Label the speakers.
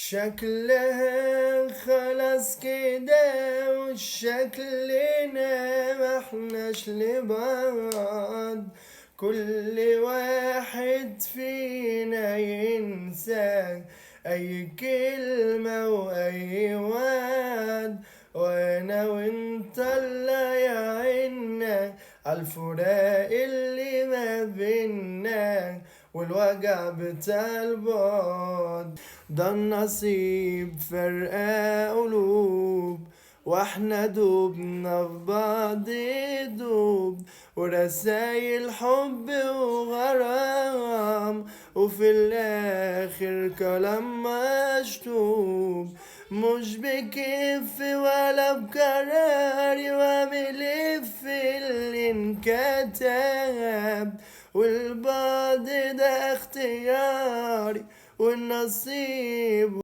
Speaker 1: شكلها خلاص كده وشكلنا محناش لبعض. كل واحد فينا ينسى أي كلمة وأي وعد، وأنا وأنت اللي يعنا عالفراق اللي ما بينا والوجع بتاع البعد. ده النصيب فرقة قلوب، واحنا دوبنا في بعض دوب، ورسايل حب وغرام، وفي الاخر كلام مشطوب. مش بكيف ولا بقراري واعمل ايه في اللي انكتب، والبعد ده اختياري والنصيب